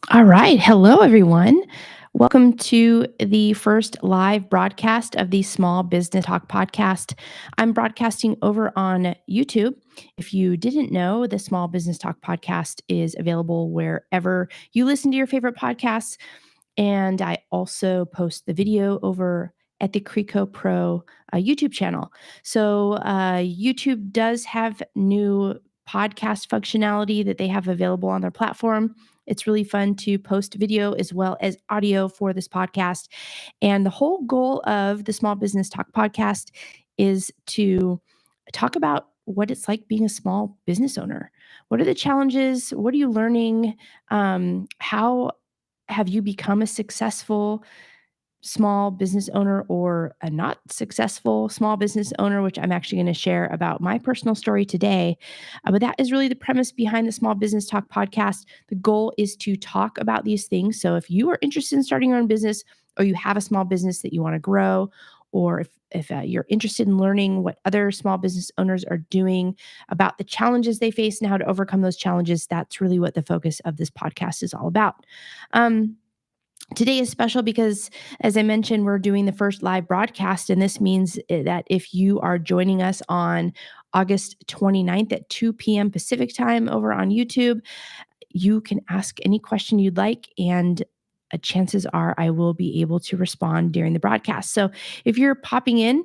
All right. Hello, everyone. Welcome to the first live broadcast of the Small Business Talk podcast. I'm broadcasting over on YouTube. If you didn't know, the Small Business Talk podcast is available wherever you listen to your favorite podcasts. And I also post the video over at the KRICO Pro YouTube channel. So YouTube does have new podcast functionality that they have available on their platform. It's really fun to post video as well as audio for this podcast. And the whole goal of the Small Business Talk podcast is to talk about what it's like being a small business owner. What are the challenges? What are you learning? How have you become a successful small business owner or a not successful small business owner, which I'm actually going to share about my personal story today. But that is really the premise behind the Small Business Talk podcast. The goal is to talk about these things. So if you are interested in starting your own business, or you have a small business that you want to grow, or if you're interested in learning what other small business owners are doing about the challenges they face and how to overcome those challenges, that's really what the focus of this podcast is all about. Um, Today is special because, as I mentioned, we're doing the first live broadcast. And this means that if you are joining us on August 29th at 2 p.m. Pacific time over on YouTube, you can ask any question you'd like. And chances are I will be able to respond during the broadcast. So if you're popping in,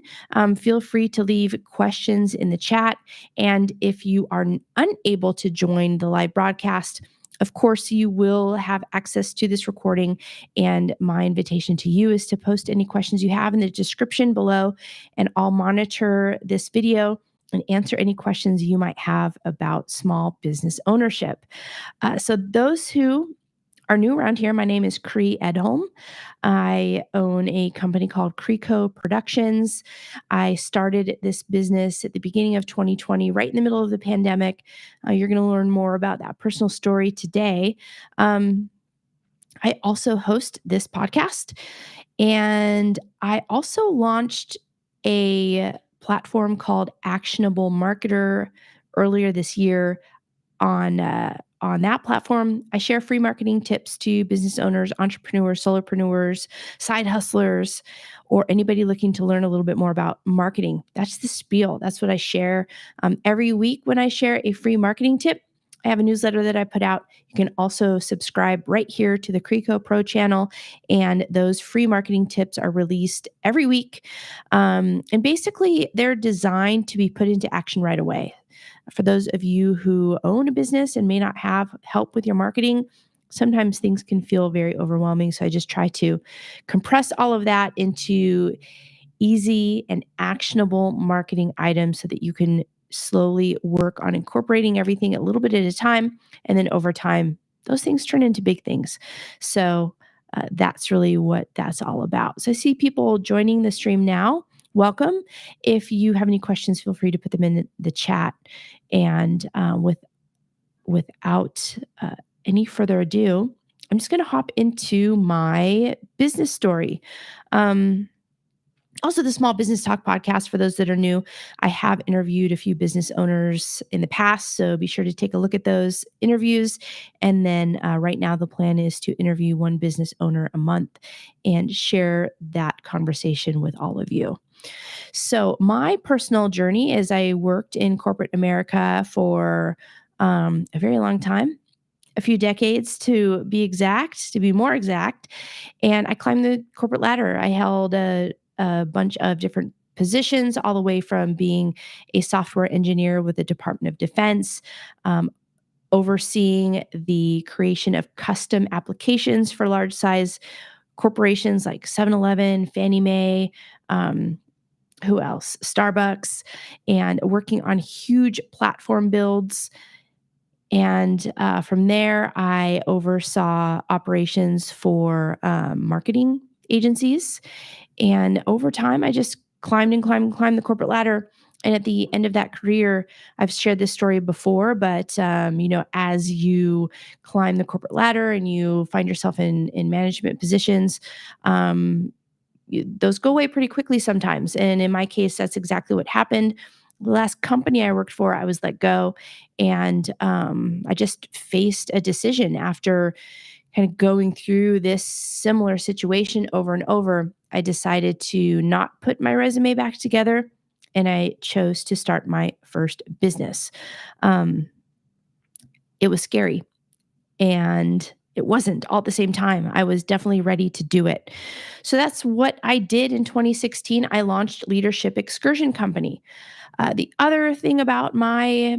feel free to leave questions in the chat. And if you are unable to join the live broadcast, of course, you will have access to this recording. And my invitation to you is to post any questions you have in the description below, and I'll monitor this video and answer any questions you might have about small business ownership. So those who are new around here, my name is Kri Edholm. I own a company called KRICO Productions. I started this business at the beginning of 2020, right in the middle of the pandemic. You're going to learn more about that personal story today. I also host this podcast, and I also launched a platform called Actionable Marketer earlier this year. On that platform, I share free marketing tips to business owners, entrepreneurs, solopreneurs, side hustlers, or anybody looking to learn a little bit more about marketing. That's the spiel. That's what I share every week. When I share a free marketing tip, I have a newsletter that I put out. You can also subscribe right here to the KRICO Pro channel, and those free marketing tips are released every week. And basically, they're designed to be put into action right away. For those of you who own a business and may not have help with your marketing, sometimes things can feel very overwhelming. So I just try to compress all of that into easy and actionable marketing items so that you can slowly work on incorporating everything a little bit at a time. And then over time, those things turn into big things. So that's really what that's all about. So I see people joining the stream now. Welcome. If you have any questions, feel free to put them in the chat. And without any further ado, I'm just going to hop into my business story. Also, the Small Business Talk podcast, for those that are new, I have interviewed a few business owners in the past. So be sure to take a look at those interviews. And then right now, the plan is to interview one business owner a month and share that conversation with all of you. So, my personal journey is I worked in corporate America for a very long time, a few decades to be exact, to be more exact. And I climbed the corporate ladder. I held a bunch of different positions, all the way from being a software engineer with the Department of Defense, overseeing the creation of custom applications for large size corporations like 7-Eleven, Fannie Mae, who else? Starbucks, and working on huge platform builds. And from there, I oversaw operations for marketing agencies. And over time, I just climbed and climbed and climbed the corporate ladder. And at the end of that career, I've shared this story before, but as you climb the corporate ladder and you find yourself in management positions, those go away pretty quickly sometimes. And in my case, that's exactly what happened. The last company I worked for, I was let go. And I just faced a decision after kind of going through this similar situation over and over, I decided to not put my resume back together, and I chose to start my first business. Um, it was scary, and it wasn't all at the same time. I was definitely ready to do it. So that's what I did in 2016. I launched Leadership Excursion Company. The other thing about my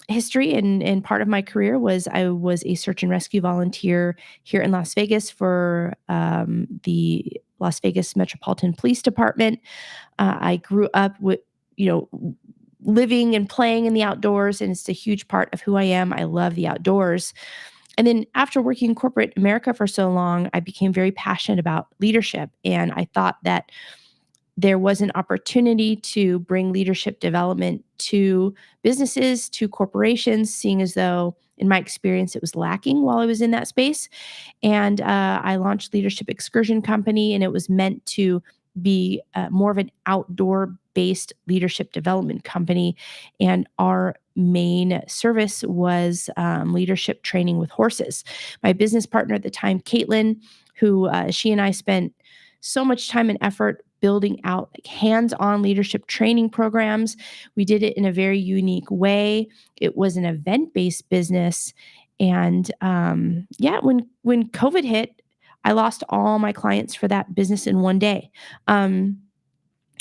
history and part of my career was I was a search and rescue volunteer here in Las Vegas for the Las Vegas Metropolitan Police Department. I grew up with, you know, living and playing in the outdoors, and it's a huge part of who I am. I love the outdoors. And then after working in corporate America for so long, I became very passionate about leadership. And I thought that there was an opportunity to bring leadership development to businesses, to corporations, seeing as though, in my experience, it was lacking while I was in that space. And I launched Leadership Excursion Company, and it was meant to be more of an outdoor based leadership development company. And our main service was leadership training with horses. My business partner at the time, Caitlin, who she and I spent so much time and effort building out like hands-on leadership training programs. We did it in a very unique way. It was an event-based business, and yeah, when COVID hit, I lost all my clients for that business in one day.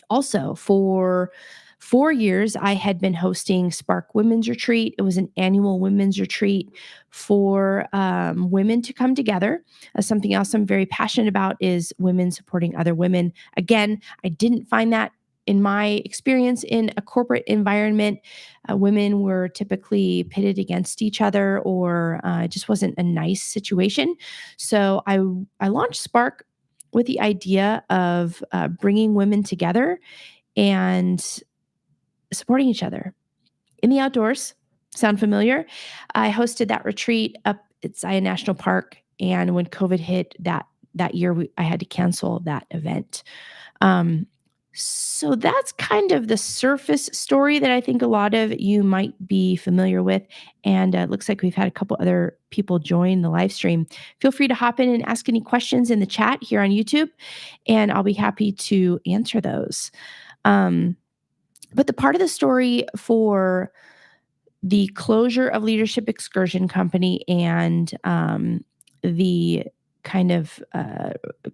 Also, for 4 years, I had been hosting Spark Women's Retreat. It was an annual women's retreat for women to come together. Something else I'm very passionate about is women supporting other women. Again, I didn't find that in my experience in a corporate environment. Women were typically pitted against each other, or it just wasn't a nice situation. So I launched Spark with the idea of bringing women together and supporting each other in the outdoors. Sound familiar? I hosted that retreat up at Zion National Park, and when COVID hit that year, I had to cancel that event. Um, so that's kind of the surface story that I think a lot of you might be familiar with. And it looks like we've had a couple other people join the live stream. Feel free to hop in and ask any questions in the chat here on YouTube, and I'll be happy to answer those. Um, but the part of the story for the closure of Leadership Excursion Company and the kind of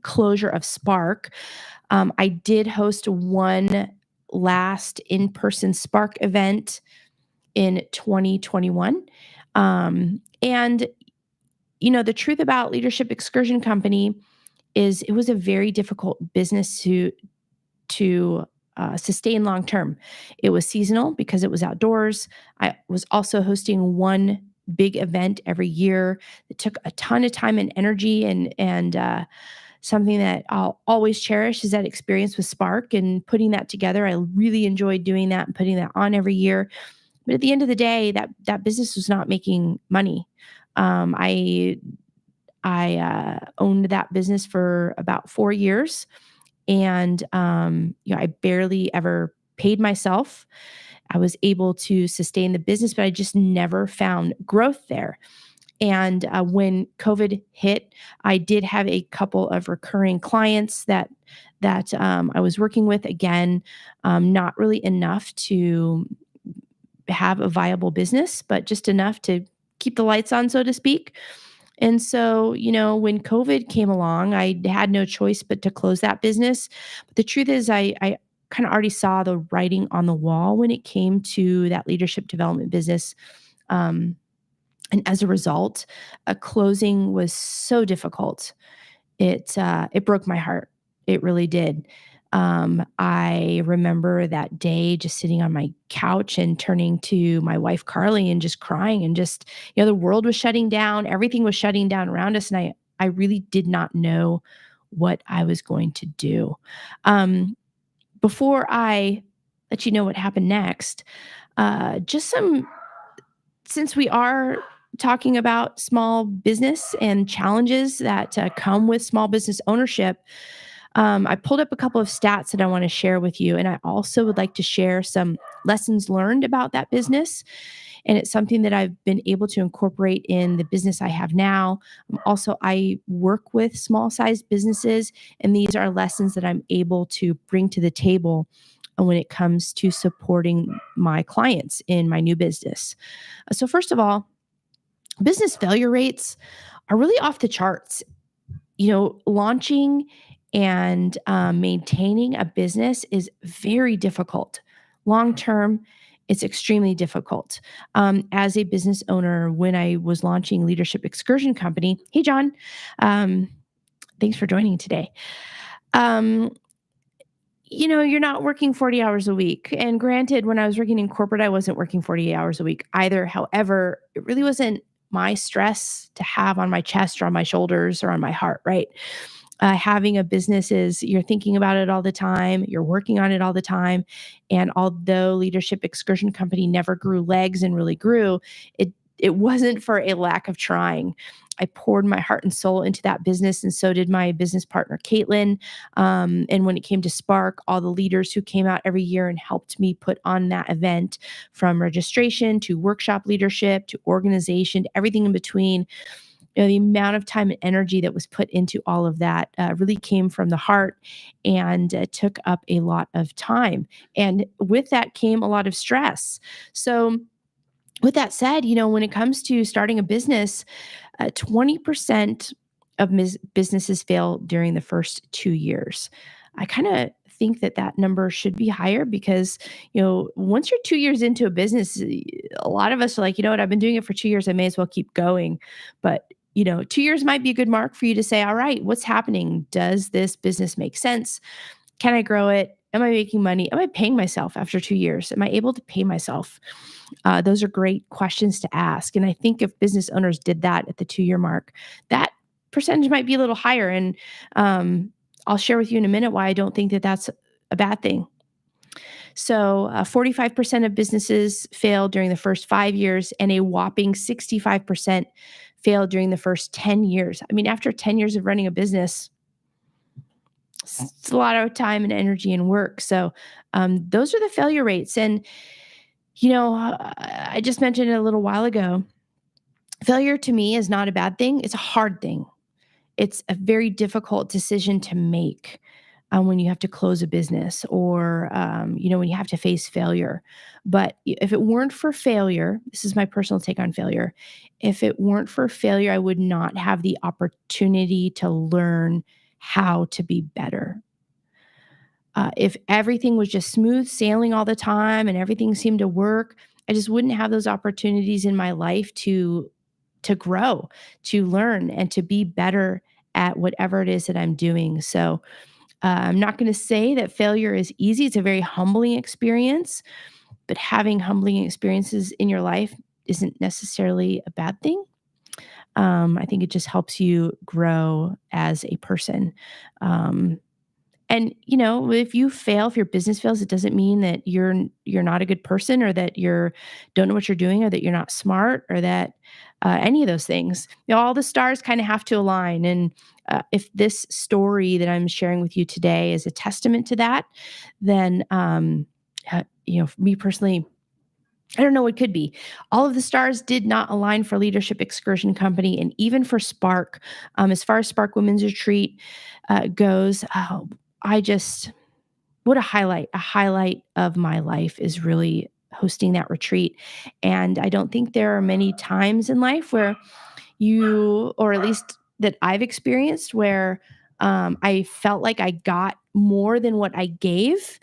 closure of Spark, I did host one last in-person Spark event in 2021. And, the truth about Leadership Excursion Company is it was a very difficult business to sustain long term. It was seasonal because it was outdoors. I was also hosting one big event every year. It took a ton of time and energy, and something that I'll always cherish is that experience with Spark and putting that together. I really enjoyed doing that and putting that on every year. But at the end of the day, that business was not making money. I owned that business for about 4 years, and I barely ever paid myself. I was able to sustain the business, but I just never found growth there. And when COVID hit, I did have a couple of recurring clients that I was working with. Again, not really enough to have a viable business, but just enough to keep the lights on, so to speak. And so, when COVID came along, I had no choice but to close that business. But the truth is, I kind of already saw the writing on the wall when it came to that leadership development business. And as a result, a closing was so difficult. It broke my heart. It really did. I remember that day just sitting on my couch and turning to my wife Carly and just crying, and just, the world was shutting down, everything was shutting down around us, and I really did not know what I was going to do. Before I let you know what happened next, just some since we are talking about small business and challenges that come with small business ownership, I pulled up a couple of stats that I want to share with you. And I also would like to share some lessons learned about that business. And it's something that I've been able to incorporate in the business I have now. Also, I work with small sized businesses, and these are lessons that I'm able to bring to the table when it comes to supporting my clients in my new business. So, first of all, business failure rates are really off the charts. Launching and maintaining a business is very difficult. Long term, it's extremely difficult. As a business owner, when I was launching Leadership Excursion Company, hey, John, um, thanks for joining today. Um, you're not working 40 hours a week. And granted, when I was working in corporate, I wasn't working 40 hours a week either. However, it really wasn't my stress to have on my chest or on my shoulders or on my heart, right? Having a business is you're thinking about it all the time, you're working on it all the time. And although Leadership Excursion Company never grew legs and really grew, it wasn't for a lack of trying. I poured my heart and soul into that business, and so did my business partner, Caitlin. And when it came to Spark, all the leaders who came out every year and helped me put on that event, from registration to workshop leadership to organization, to everything in between, the amount of time and energy that was put into all of that really came from the heart and took up a lot of time. And with that came a lot of stress. So, with that said, when it comes to starting a business, 20% of businesses fail during the first 2 years. I kind of think that number should be higher because, once you're 2 years into a business, a lot of us are like, you know what, I've been doing it for 2 years. I may as well keep going. But 2 years might be a good mark for you to say, all right, what's happening? Does this business make sense? Can I grow it? Am I making money? Am I paying myself after 2 years? Am I able to pay myself? Those are great questions to ask. And I think if business owners did that at the 2 year mark, that percentage might be a little higher. And I'll share with you in a minute why I don't think that that's a bad thing. So, 45% of businesses fail during the first 5 years, and a whopping 65% fail during the first 10 years. I mean, after 10 years of running a business, it's a lot of time and energy and work. So, those are the failure rates. And, I just mentioned it a little while ago. Failure to me is not a bad thing, it's a hard thing. It's a very difficult decision to make when you have to close a business or, when you have to face failure. But if it weren't for failure, this is my personal take on failure. If it weren't for failure, I would not have the opportunity to learn how to be better. If everything was just smooth sailing all the time and everything seemed to work, I just wouldn't have those opportunities in my life to grow, to learn, and to be better at whatever it is that I'm doing. So I'm not going to say that failure is easy. It's a very humbling experience, but having humbling experiences in your life isn't necessarily a bad thing. I think it just helps you grow as a person. Um, and if your business fails, it doesn't mean that you're not a good person, or that you're don't know what you're doing, or that you're not smart, or that any of those things. All the stars kind of have to align. And if this story that I'm sharing with you today is a testament to that, then for me personally, I don't know what could be. All of the stars did not align for Leadership Excursion Company, and even for Spark. As far as Spark Women's Retreat goes, I just, what a highlight. A highlight of my life is really hosting that retreat. And I don't think there are many times in life where or at least that I've experienced, where I felt like I got more than what I gave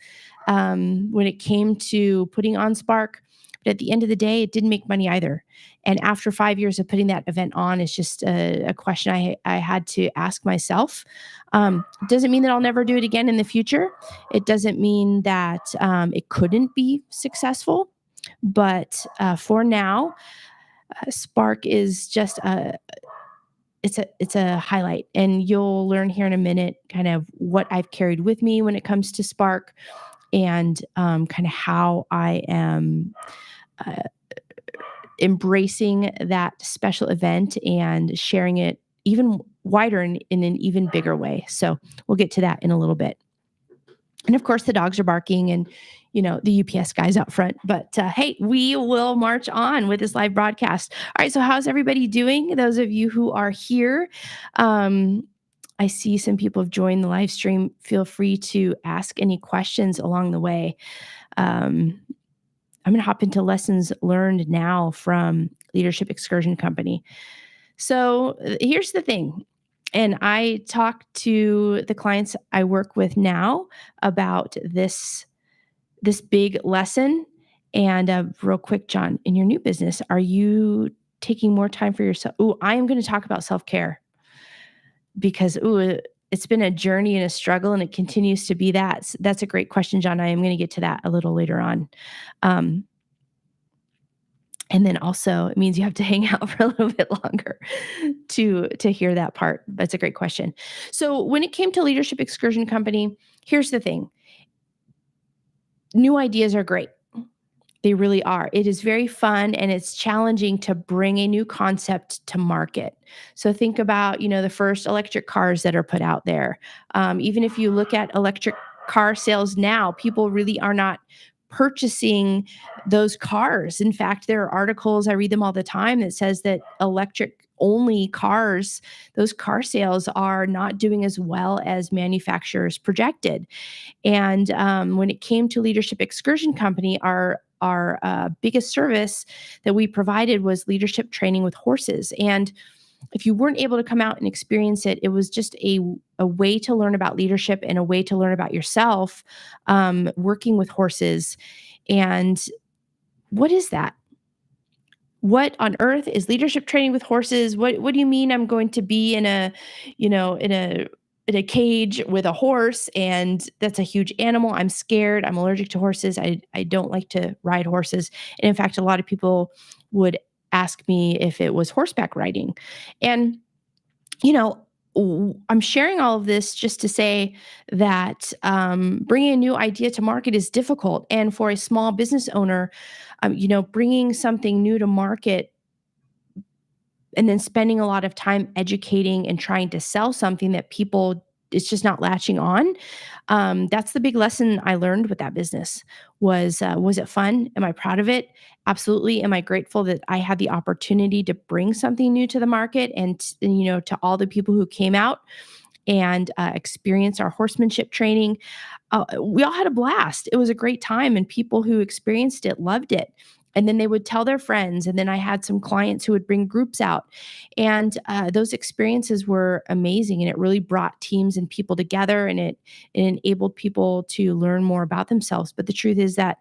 when it came to putting on Spark. But at the end of the day, it didn't make money either. And after 5 years of putting that event on, it's just a question I had to ask myself. Doesn't mean that I'll never do it again in the future. It doesn't mean that it couldn't be successful. But for now, Spark is just it's a highlight, and you'll learn here in a minute kind of what I've carried with me when it comes to Spark, and kind of how I am uh, embracing that special event and sharing it even wider in an even bigger way. So we'll get to that in a little bit. And of course, the dogs are barking and, the UPS guy's out front. But hey, we will march on with this live broadcast. All right. So, how's everybody doing? Those of you who are here, I see some people have joined the live stream. Feel free to ask any questions along the way. I'm going to hop into lessons learned now from Leadership Excursion Company. So here's the thing. And I talk to the clients I work with now about this big lesson. And real quick, John, in your new business, are you taking more time for yourself? Oh, I am going to talk about self-care because it's been a journey and a struggle, and it continues to be that. That's a great question, John. I am going to get to that a little later on. And then also it means you have to hang out for a little bit longer to hear that part. That's a great question. So when it came to Leadership Excursion Company, here's the thing. New ideas are great. They really are. It is very fun and it's challenging to bring a new concept to market. So think about, the first electric cars that are put out there. Even if you look at electric car sales now, people really are not purchasing those cars. In fact, there are articles, I read them all the time, that says that electric only cars, those car sales are not doing as well as manufacturers projected. And when it came to Leadership Excursion Company, our biggest service that we provided was leadership training with horses. And if you weren't able to come out and experience it, it was just a way to learn about leadership and a way to learn about yourself, working with horses. And what is that? What on earth is leadership training with horses? What do you mean I'm going to be in a cage with a horse, and that's a huge animal? I'm scared. I'm allergic to horses. I don't like to ride horses. And in fact, a lot of people would ask me if it was horseback riding. And I'm sharing all of this just to say that bringing a new idea to market is difficult. And for a small business owner, bringing something new to market and then spending a lot of time educating and trying to sell something that people, it's just not latching on. That's the big lesson I learned with that business. Was it fun? Am I proud of it? Absolutely. Am I grateful that I had the opportunity to bring something new to the market and to all the people who came out and experience our horsemanship training? We all had a blast. It was a great time, and people who experienced it loved it. And then they would tell their friends. And then I had some clients who would bring groups out. And those experiences were amazing. And it really brought teams and people together, and it enabled people to learn more about themselves. But the truth is that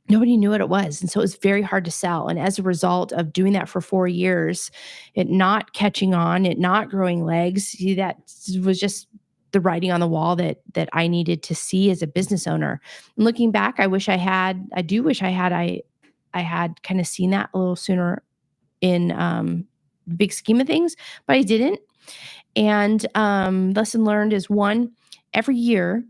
nobody knew what it was. And so it was very hard to sell. And as a result of doing that for 4 years, it not catching on, it not growing legs, that was just the writing on the wall that I needed to see as a business owner. And looking back, I do wish I had kind of seen that a little sooner in the big scheme of things, but I didn't. And lesson learned is one, every year,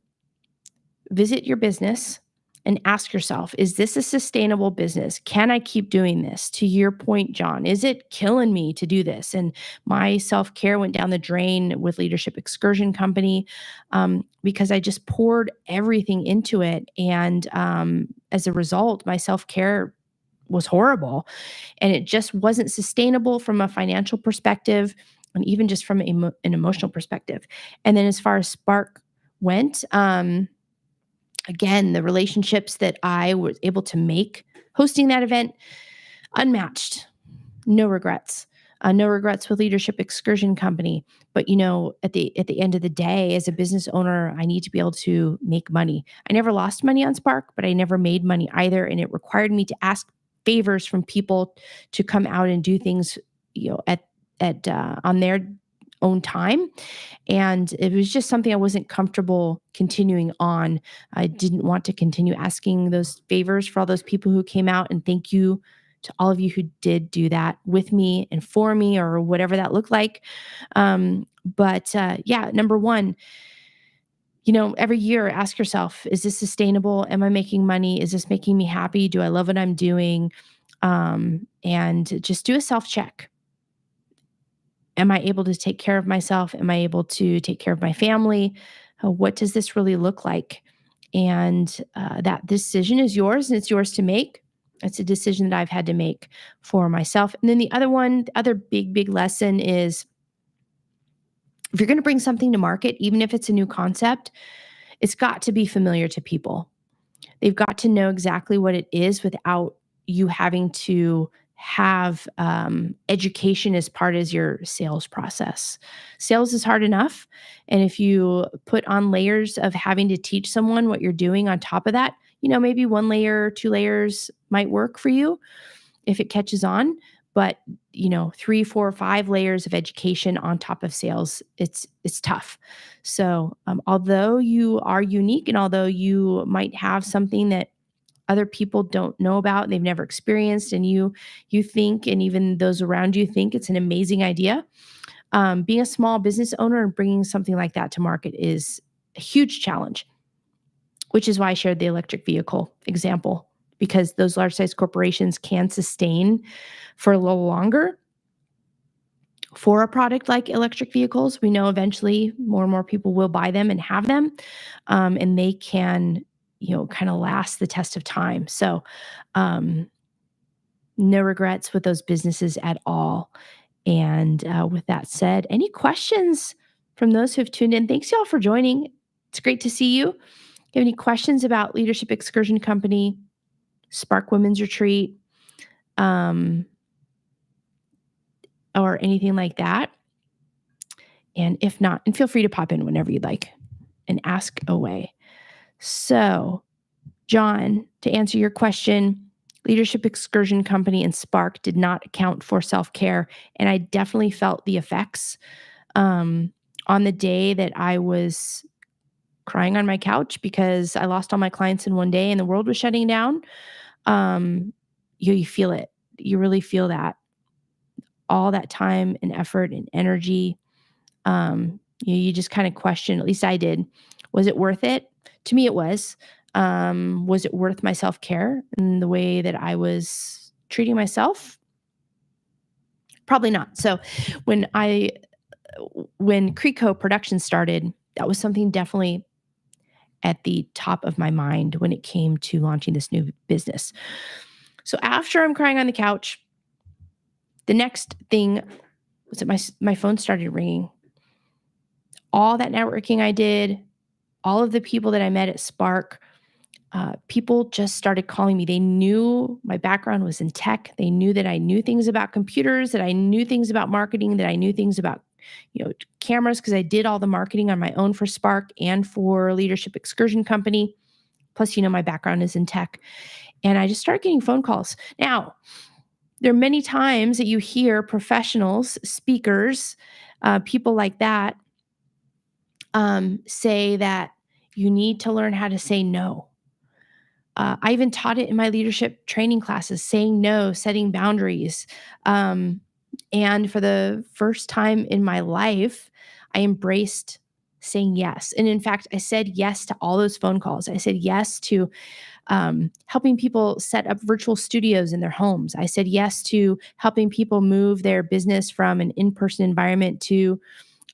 visit your business and ask yourself, is this a sustainable business? Can I keep doing this? To your point, John, is it killing me to do this? And my self-care went down the drain with Leadership Excursion Company because I just poured everything into it. And as a result, my self-care was horrible, and it just wasn't sustainable from a financial perspective and even just from an emotional perspective. And then as far as Spark went, again, the relationships that I was able to make hosting that event, unmatched. No regrets. No regrets with Leadership Excursion Company. But at the end of the day, as a business owner, I need to be able to make money. I never lost money on Spark, but I never made money either, and it required me to ask favors from people to come out and do things, at on their own time. And it was just something I wasn't comfortable continuing on. I didn't want to continue asking those favors for all those people who came out. And thank you to all of you who did do that with me and for me, or whatever that looked like. But number one, every year ask yourself, is this sustainable? Am I making money? Is this making me happy? Do I love what I'm doing? And just do a self-check. Am I able to take care of myself? Am I able to take care of my family? What does this really look like? And that decision is yours, and it's yours to make. It's a decision that I've had to make for myself. And then the other big lesson is, if you're going to bring something to market, even if it's a new concept, it's got to be familiar to people. They've got to know exactly what it is without you having to have education as part of your sales process. Sales is hard enough. And if you put on layers of having to teach someone what you're doing on top of that, maybe one layer, two layers might work for you if it catches on. But, 3, 4, 5 layers of education on top of sales, it's tough. So although you are unique, and although you might have something that other people don't know about and they've never experienced, and you think, and even those around you think it's an amazing idea, being a small business owner and bringing something like that to market is a huge challenge, which is why I shared the electric vehicle example, because those large size corporations can sustain for a little longer for a product like electric vehicles. We know eventually more and more people will buy them and have them, and they can, kind of last the test of time. So, no regrets with those businesses at all. And with that said, any questions from those who've tuned in? Thanks, y'all, for joining. It's great to see you. If you have any questions about Leadership Excursion Company, Spark Women's Retreat, or anything like that? And if not, and feel free to pop in whenever you'd like and ask away. So, John, to answer your question, Leadership Excursion Company and Spark did not account for self-care. And I definitely felt the effects on the day that I was crying on my couch because I lost all my clients in one day and the world was shutting down. You feel it. You really feel that. All that time and effort and energy. You just kind of question, at least I did, was it worth it? To me, it was. Was it worth my self-care and the way that I was treating myself? Probably not. So when KRICO Productions started, that was something definitely at the top of my mind when it came to launching this new business. So after I'm crying on the couch, the next thing was that my phone started ringing. All that networking I did, all of the people that I met at Spark, people just started calling me. They knew my background was in tech. They knew that I knew things about computers, that I knew things about marketing, that I knew things about, cameras, because I did all the marketing on my own for Spark and for Leadership Excursion Company. Plus, my background is in tech. And I just started getting phone calls. Now, there are many times that you hear professionals, speakers, people like that say that you need to learn how to say no. I even taught it in my leadership training classes, saying no, setting boundaries. And for the first time in my life, I embraced saying yes. And in fact, I said yes to all those phone calls. I said yes to helping people set up virtual studios in their homes. I said yes to helping people move their business from an in-person environment to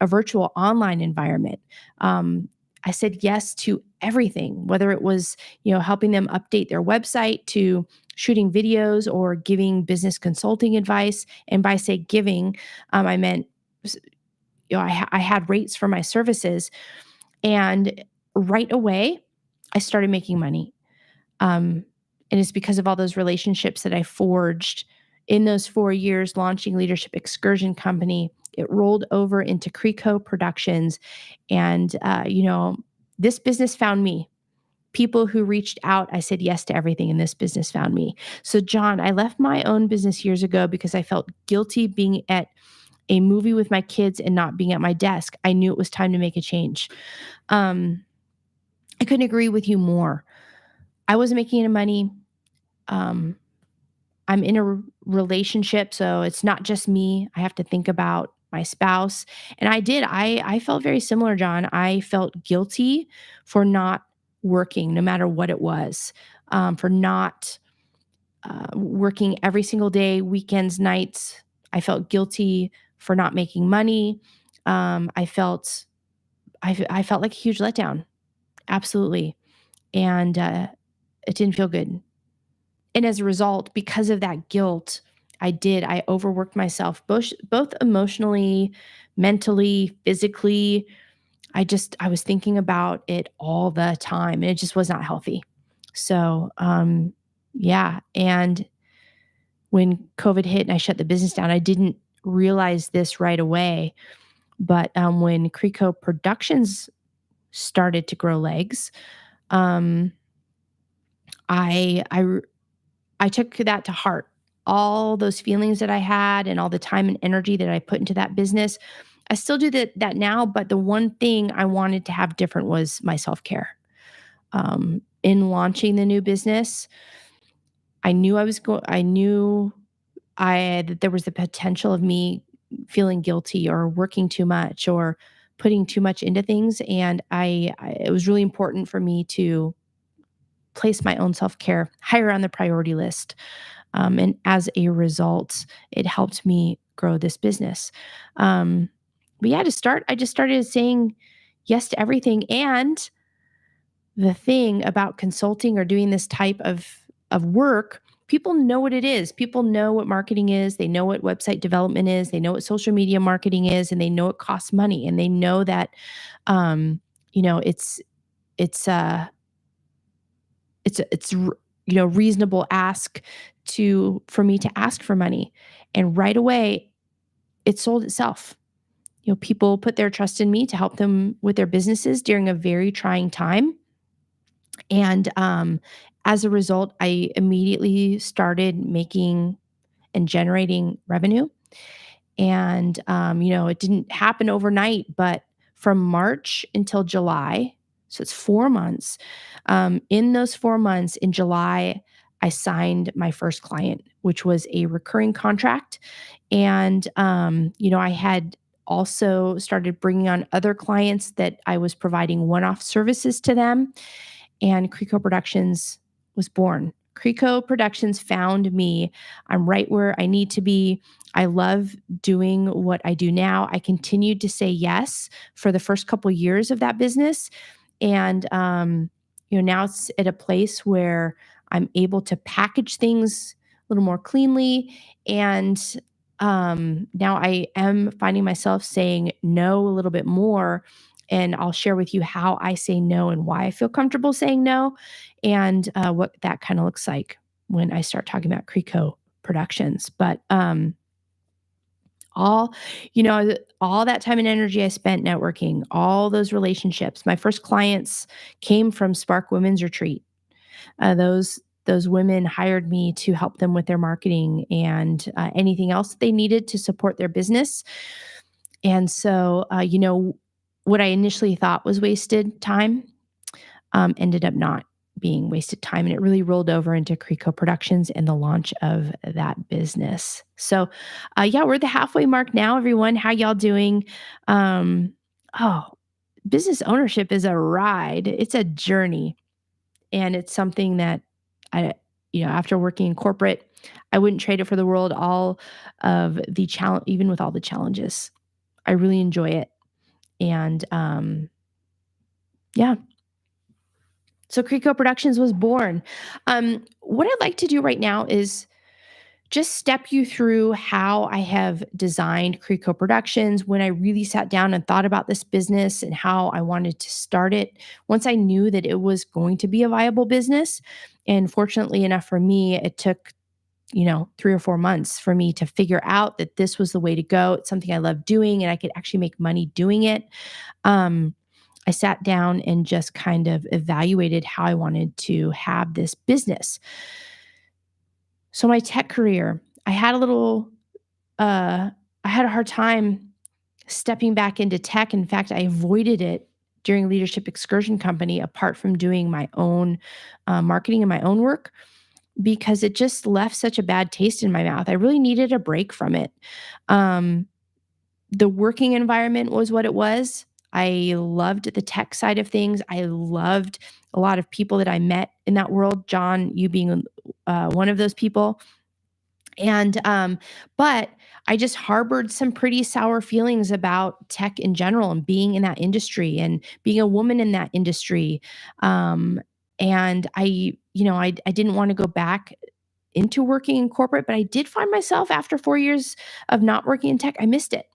a virtual online environment. I said yes to everything, whether it was, helping them update their website, to shooting videos or giving business consulting advice. And by say giving, I meant, I had rates for my services, and right away I started making money. And it's because of all those relationships that I forged in those 4 years launching Leadership Excursion Company. It rolled over into KRICO Productions. And, this business found me. People who reached out, I said yes to everything, and this business found me. So, John, I left my own business years ago because I felt guilty being at a movie with my kids and not being at my desk. I knew it was time to make a change. I couldn't agree with you more. I wasn't making any money. I'm in a relationship, so it's not just me. I have to think about my spouse. And I felt very similar, John. I felt guilty for not working, no matter what it was, for not working every single day, weekends, nights. I felt guilty for not making money. I felt I felt like a huge letdown, absolutely, and it didn't feel good. And as a result, because of that guilt, I overworked myself, both emotionally, mentally, physically. I was thinking about it all the time, and it just was not healthy. So, yeah. And when COVID hit and I shut the business down, I didn't realize this right away. But when KRICO Productions started to grow legs, um, I, I, r- I took that to heart. All those feelings that I had and all the time and energy that I put into that business, I still do that now. But the one thing I wanted to have different was my self care. In launching the new business, I knew that there was the potential of me feeling guilty or working too much or putting too much into things, and it was really important for me to place my own self-care higher on the priority list. And as a result, it helped me grow this business. Um, but yeah, to start, I just started saying yes to everything. And the thing about consulting or doing this type of work, people know what it is. People know what marketing is. They know what website development is. They know what social media marketing is, and they know it costs money. And they know that, um, you know, it's reasonable ask to for me to ask for money, and right away it sold itself. People put their trust in me to help them with their businesses during a very trying time. And as a result, I immediately started making and generating revenue. And, it didn't happen overnight, but from March until July, so it's 4 months. In those 4 months, in July, I signed my first client, which was a recurring contract. And, I had also started bringing on other clients that I was providing one off services to them, and KRICO Productions was born. KRICO Productions found me. I'm right where I need to be. I love doing what I do now. I continued to say yes for the first couple years of that business, and now it's at a place where I'm able to package things a little more cleanly, and now I am finding myself saying no a little bit more, and I'll share with you how I say no and why I feel comfortable saying no, and what that kind of looks like when I start talking about KRICO Productions. But all all that time and energy I spent networking, all those relationships. My first clients came from Spark Women's Retreat. Those women hired me to help them with their marketing and anything else they needed to support their business. And so, what I initially thought was wasted time ended up not being wasted time. And it really rolled over into KRICO Productions and the launch of that business. So, yeah, we're at the halfway mark now, everyone. How y'all doing? Um, oh, business ownership is a ride, it's a journey. And it's something that after working in corporate, I wouldn't trade it for the world. All of the challenge, even with all the challenges, I really enjoy it. And yeah, so KRICO Productions was born. What I'd like to do right now is just step you through how I have designed KRICO Productions when I really sat down and thought about this business and how I wanted to start it. Once I knew that it was going to be a viable business, and fortunately enough for me, it took 3 or 4 months for me to figure out that this was the way to go. It's something I love doing, and I could actually make money doing it. Um, I sat down and just kind of evaluated how I wanted to have this business. So my tech career, I had a hard time stepping back into tech. In fact, I avoided it during Leadership Excursion Company, apart from doing my own marketing and my own work, because it just left such a bad taste in my mouth. I really needed a break from it. Um, the working environment was what it was. I loved the tech side of things. I loved a lot of people that I met in that world. John, you being one of those people. And but I just harbored some pretty sour feelings about tech in general and being in that industry and being a woman in that industry. Um, and I didn't want to go back into working in corporate, but I did find myself after 4 years of not working in tech, I missed it.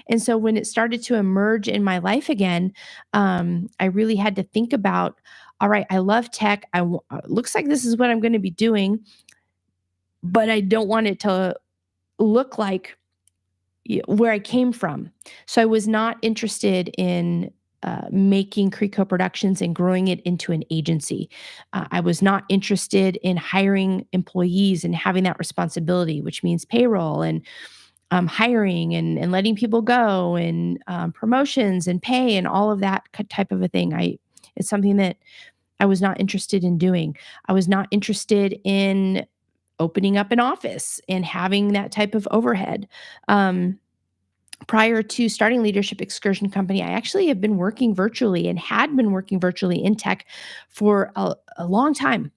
And so when it started to emerge in my life again, I really had to think about, all right, I love tech. Looks like this is what I'm going to be doing, but I don't want it to look like where I came from. So I was not interested in making KRICO Productions and growing it into an agency. I was not interested in hiring employees and having that responsibility, which means payroll and hiring and letting people go and promotions and pay and all of that type of a thing. It's something that I was not interested in doing. I was not interested in opening up an office and having that type of overhead. Prior to starting Leadership Excursion Company, I actually have been working virtually and had been working virtually in tech for a long time.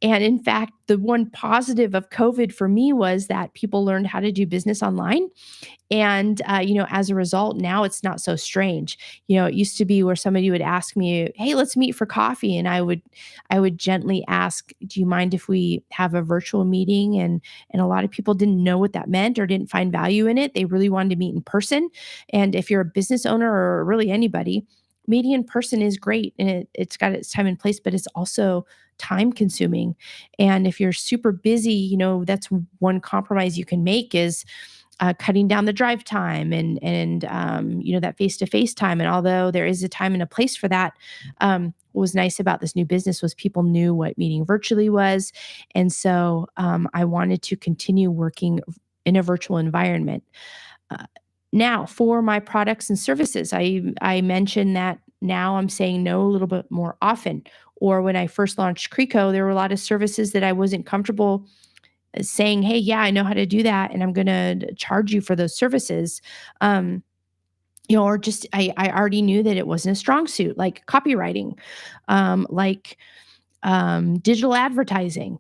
And in fact, the one positive of COVID for me was that people learned how to do business online. And, as a result, now it's not so strange. It used to be where somebody would ask me, "Hey, let's meet for coffee." And I would gently ask, "Do you mind if we have a virtual meeting?" And a lot of people didn't know what that meant or didn't find value in it. They really wanted to meet in person. And if you're a business owner or really anybody, meeting in person is great and it's got its time and place, but it's also time consuming. And if you're super busy, that's one compromise you can make is cutting down the drive time and that face to face time. And although there is a time and a place for that, what was nice about this new business was people knew what meeting virtually was, and so I wanted to continue working in a virtual environment. Uh, Now, for my products and services, I mentioned that now I'm saying no a little bit more often. Or when I first launched KRICO, there were a lot of services that I wasn't comfortable saying, "Hey, yeah, I know how to do that, and I'm gonna charge you for those services." Um, or just I already knew that it wasn't a strong suit, like copywriting, digital advertising.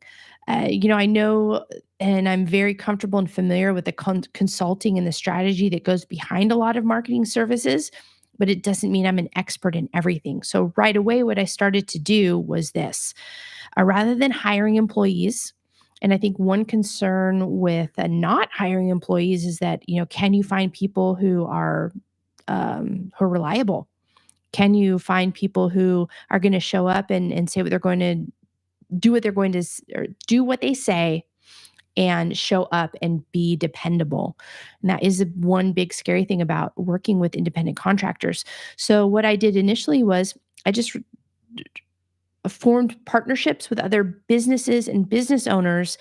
I know and I'm very comfortable and familiar with the consulting and the strategy that goes behind a lot of marketing services, but it doesn't mean I'm an expert in everything. So right away, what I started to do was this: rather than hiring employees. And I think one concern with not hiring employees is that, can you find people who are reliable? Can you find people who are going to show up and say what they're going to do, what they're going to or do what they say, and show up and be dependable? And that is one big scary thing about working with independent contractors. So what I did initially was I just formed partnerships with other businesses and business owners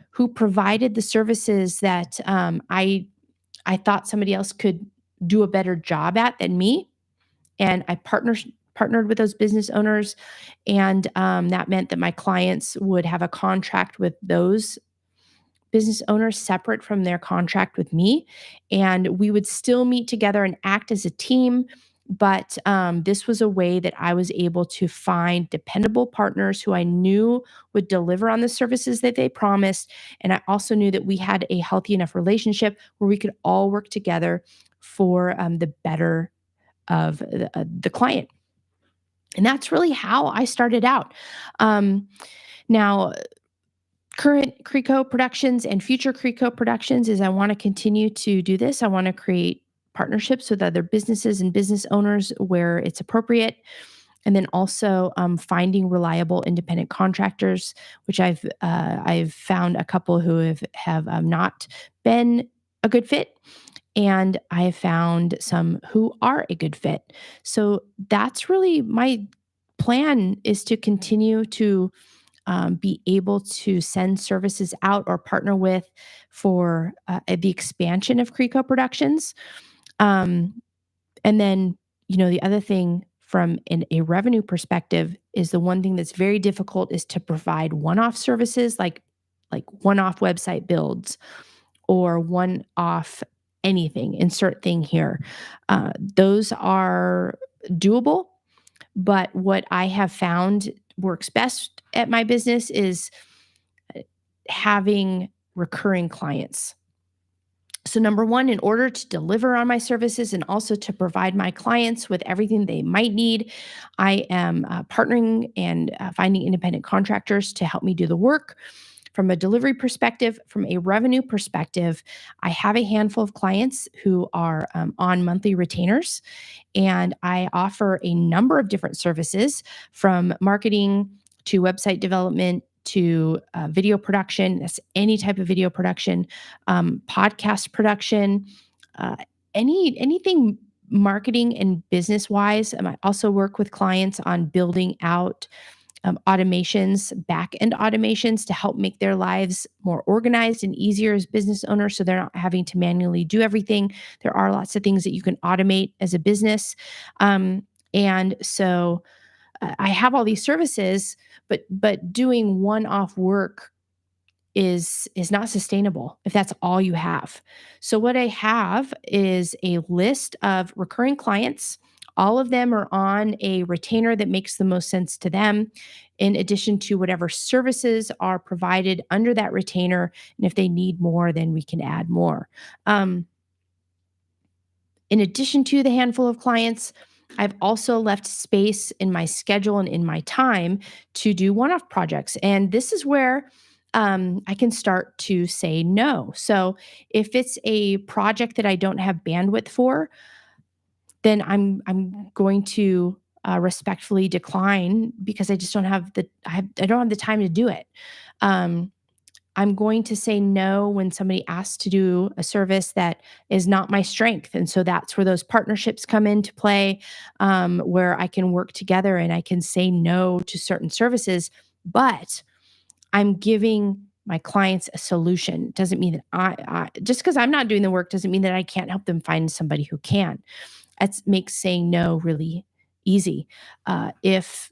who provided the services that I thought somebody else could do a better job at than me, and I partnered with those business owners, and that meant that my clients would have a contract with those business owners separate from their contract with me, and we would still meet together and act as a team. But this was a way that I was able to find dependable partners who I knew would deliver on the services that they promised. And I also knew that we had a healthy enough relationship where we could all work together for the better of the client. And that's really how I started out. Now, current KRICO Productions and future KRICO Productions is I want to continue to do this. I want to create partnerships with other businesses and business owners where it's appropriate. And then also finding reliable independent contractors, which I've found a couple who have not been a good fit, and I have found some who are a good fit. So that's really my plan, is to continue to be able to send services out or partner with for the expansion of KRICO Productions. Um, and then, the other thing from a revenue perspective is the one thing that's very difficult is to provide one-off services like one-off website builds or one-off anything, insert thing here. Those are doable, but what I have found works best at my business is having recurring clients. So number one, in order to deliver on my services and also to provide my clients with everything they might need, I am partnering and finding independent contractors to help me do the work. From a delivery perspective, from a revenue perspective, I have a handful of clients who are on monthly retainers, and I offer a number of different services from marketing to website development to video production. That's any type of video production, podcast production, uh, anything marketing and business wise. I also work with clients on building out automations, back end automations to help make their lives more organized and easier as business owners so they're not having to manually do everything. There are lots of things that you can automate as a business. And so I have all these services, but doing one-off work is not sustainable if that's all you have. So what I have is a list of recurring clients. All of them are on a retainer that makes the most sense to them, in addition to whatever services are provided under that retainer. And if they need more, then we can add more. Um, in addition to the handful of clients, I've also left space in my schedule and in my time to do one off projects. And this is where I can start to say no. So if it's a project that I don't have bandwidth for, then I'm going to respectfully decline because I just don't have I don't have the time to do it. Um, I'm going to say no when somebody asks to do a service that is not my strength. And so that's where those partnerships come into play, where I can work together and I can say no to certain services. But I'm giving my clients a solution. Doesn't mean that I just because I'm not doing the work doesn't mean that I can't help them find somebody who can. That makes saying no really easy. If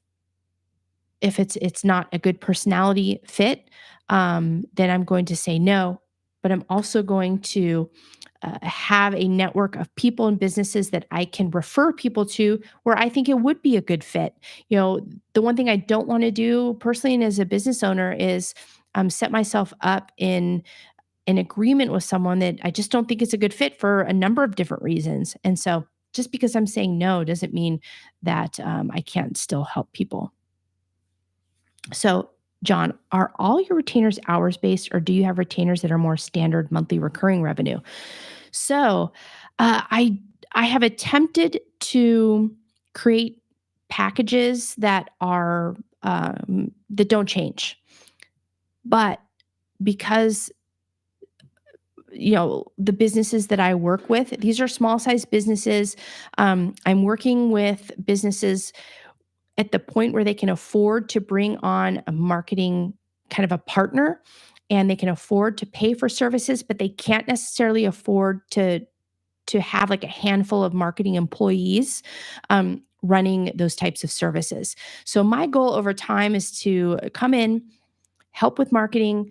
it's not a good personality fit, then I'm going to say no. But I'm also going to have a network of people and businesses that I can refer people to where I think it would be a good fit. You know, the one thing I don't want to do personally and as a business owner is set myself up in an agreement with someone that I just don't think is a good fit for a number of different reasons. And so just because I'm saying no doesn't mean that I can't still help people. So, John, are all your retainers hours based, or do you have retainers that are more standard monthly recurring revenue? So, uh, I I have attempted to create packages that are that don't change, but because the businesses that I work with, these are small size businesses. I'm working with businesses at the point where they can afford to bring on a marketing kind of a partner and they can afford to pay for services, but they can't necessarily afford to have like a handful of marketing employees running those types of services. So my goal over time is to come in, help with marketing.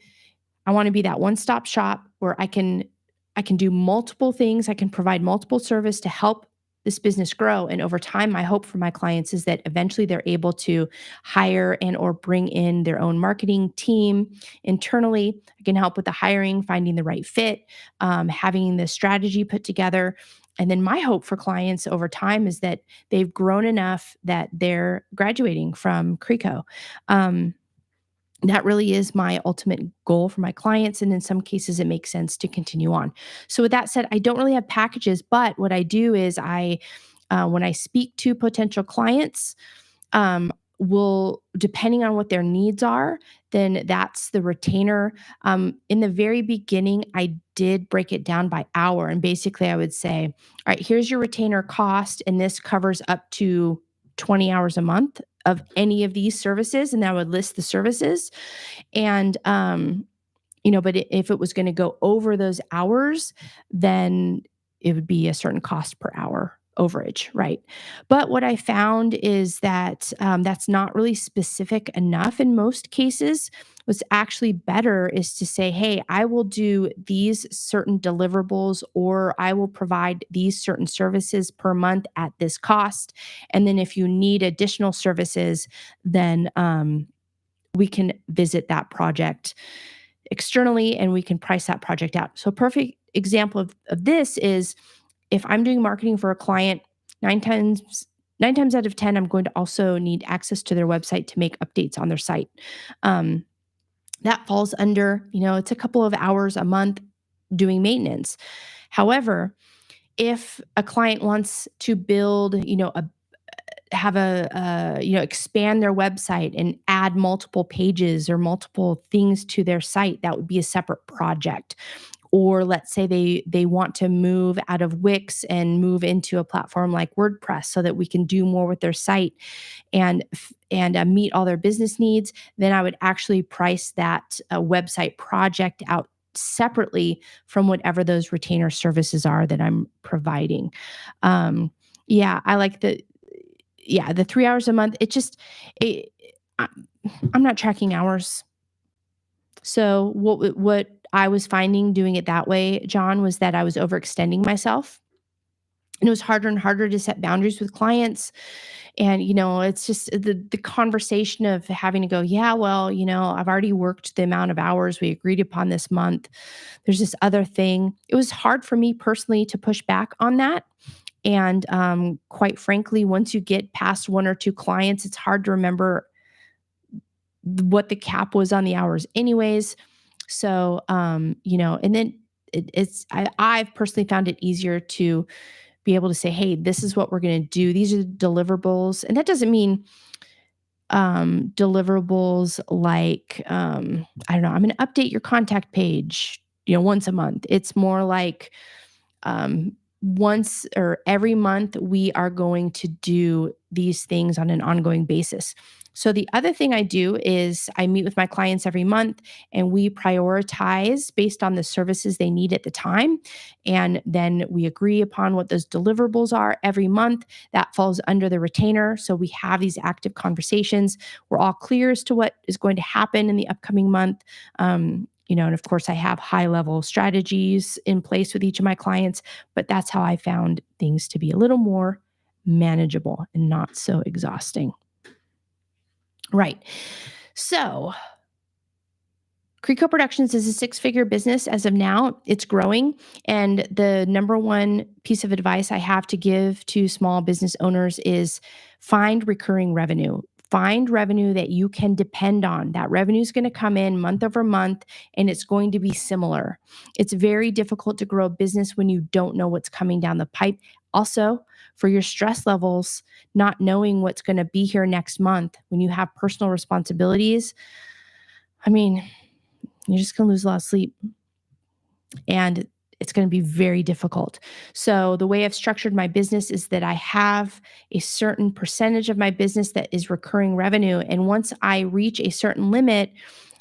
I want to be that one-stop shop where I can do multiple things. I can provide multiple service to help this business grow. And over time, my hope for my clients is that eventually they're able to hire and or bring in their own marketing team internally. I can help with the hiring, finding the right fit, having the strategy put together. And then my hope for clients over time is that they've grown enough that they're graduating from KRICO. That really is my ultimate goal for my clients. And in some cases, it makes sense to continue on. So, with that said, I don't really have packages, but what I do is when I speak to potential clients, will, depending on what their needs are, then that's the retainer. In the very beginning, I did break it down by hour. And basically, I would say, all right, here's your retainer cost, and this covers up to 20 hours a month of any of these services. And I would list the services. And, but if it was going to go over those hours, then it would be a certain cost per hour overage, right? But what I found is that that's not really specific enough in most cases. What's actually better is to say, hey, I will do these certain deliverables or I will provide these certain services per month at this cost. And then if you need additional services, then we can visit that project externally and we can price that project out. So perfect example of this is if I'm doing marketing for a client, nine times nine times out of 10, I'm going to also need access to their website to make updates on their site. Um, that falls under, it's a couple of hours a month doing maintenance. However, if a client wants to build, expand their website and add multiple pages or multiple things to their site, that would be a separate project. Or let's say they want to move out of Wix and move into a platform like WordPress so that we can do more with their site and meet all their business needs, then I would actually price that website project out separately from whatever those retainer services are that I'm providing. Yeah, I like the 3 hours a month. It, I'm not tracking hours. So what I was finding doing it that way, John, was that I was overextending myself. And it was harder and harder to set boundaries with clients. And, it's just the conversation of having to go, yeah, well, I've already worked the amount of hours we agreed upon this month. There's this other thing. It was hard for me personally to push back on that. And quite frankly, once you get past one or two clients, it's hard to remember what the cap was on the hours anyways. So, and then I've personally found it easier to be able to say, hey, this is what we're going to do. These are deliverables. And that doesn't mean deliverables like, I don't know, I'm going to update your contact page, once a month. It's more like, once or every month, we are going to do these things on an ongoing basis. So the other thing I do is I meet with my clients every month and we prioritize based on the services they need at the time. And then we agree upon what those deliverables are every month. That falls under the retainer. So we have these active conversations. We're all clear as to what is going to happen in the upcoming month. And of course, I have high level strategies in place with each of my clients, but that's how I found things to be a little more manageable and not so exhausting. Right. So, KRICO Productions is a 6-figure business as of now. It's growing. And the number one piece of advice I have to give to small business owners is find recurring revenue. Find revenue that you can depend on. That revenue is going to come in month over month and it's going to be similar. It's very difficult to grow a business when you don't know what's coming down the pipe. Also, for your stress levels, not knowing what's going to be here next month when you have personal responsibilities, I mean, you're just going to lose a lot of sleep and it's going to be very difficult. So the way I've structured my business is that I have a certain percentage of my business that is recurring revenue. And once I reach a certain limit,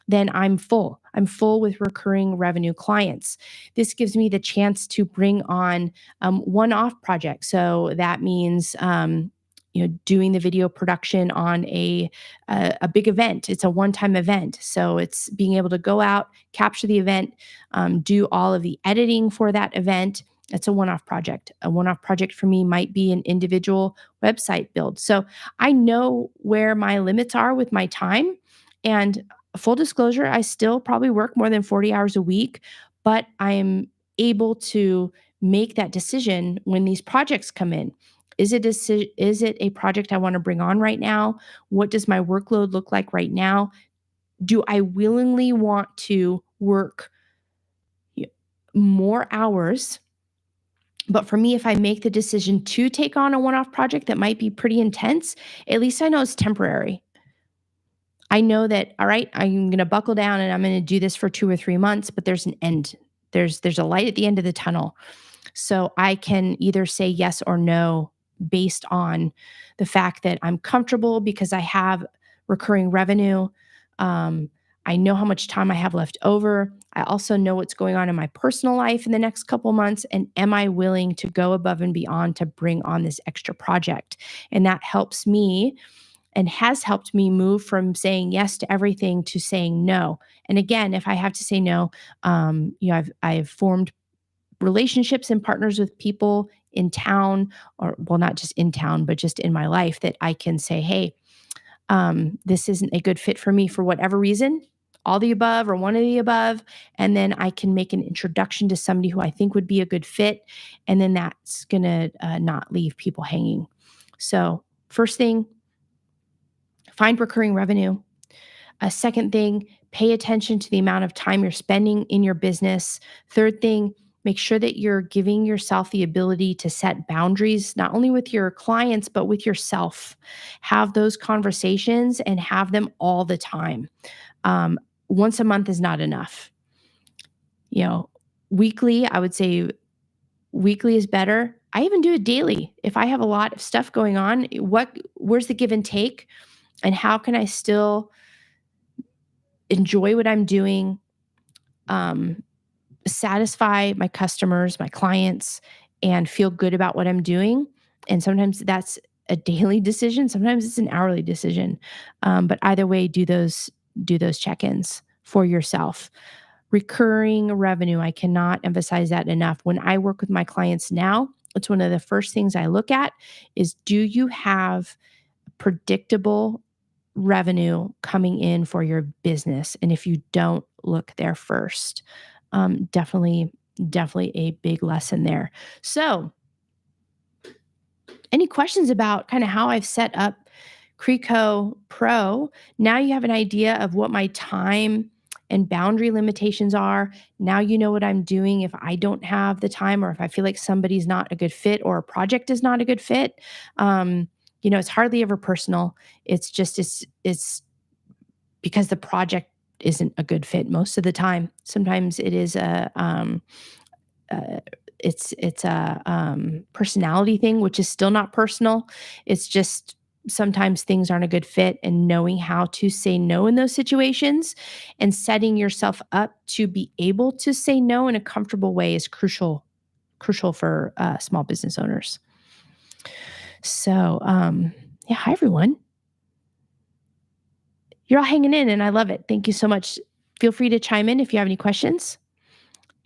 then I'm full. I'm full with recurring revenue clients. This gives me the chance to bring on one-off projects. So that means doing the video production on a big event. It's a one-time event, so it's being able to go out, capture the event, do all of the editing for that event. It's a one-off project. A one-off project for me might be an individual website build. So I know where my limits are with my time. And full disclosure, I still probably work more than 40 hours a week, but I'm able to make that decision when these projects come in. Is it a project I want to bring on right now? What does my workload look like right now? Do I willingly want to work more hours? But for me, if I make the decision to take on a one-off project that might be pretty intense, at least I know it's temporary. I know that, all right, I'm going to buckle down and I'm going to do this for 2 or 3 months, but there's an end. There's a light at the end of the tunnel. So I can either say yes or no based on the fact that I'm comfortable because I have recurring revenue. I know how much time I have left over. I also know what's going on in my personal life in the next couple months. And am I willing to go above and beyond to bring on this extra project? And that helps me and has helped me move from saying yes to everything to saying no. And again, if I have to say no, I've formed relationships and partners with people in town, or well, not just in town, but just in my life that I can say, hey, this isn't a good fit for me for whatever reason. all the above or one of the above, and then I can make an introduction to somebody who I think would be a good fit, and then that's going to not leave people hanging. So, first thing, find recurring revenue. A second thing, pay attention to the amount of time you're spending in your business. Third thing, make sure that you're giving yourself the ability to set boundaries, not only with your clients, but with yourself. Have those conversations and have them all the time. Once a month is not enough. You know, weekly, I would say weekly is better. I even do it daily. If I have a lot of stuff going on, where's the give and take? And how can I still enjoy what I'm doing, satisfy my customers, my clients, and feel good about what I'm doing? And sometimes that's a daily decision. Sometimes it's an hourly decision. But either way, do those check-ins for yourself. Recurring revenue, I cannot emphasize that enough. When I work with my clients now, it's one of the first things I look at is, do you have predictable revenue coming in for your business? And if you don't, look there first. Definitely a big lesson there. So, any questions about kind of how I've set up KRICO Pro? Now you have an idea of what my time and boundary limitations are. Now you know what I'm doing if I don't have the time, or if I feel like somebody's not a good fit or a project is not a good fit. It's hardly ever personal. It's just it's because the project isn't a good fit most of the time. Sometimes it is uh, it's a personality thing, which is still not personal. It's just sometimes things aren't a good fit, and knowing how to say no in those situations and setting yourself up to be able to say no in a comfortable way is crucial for small business owners. So, yeah, hi everyone. You're all hanging in, and I love it. Thank you so much. Feel free to chime in if you have any questions.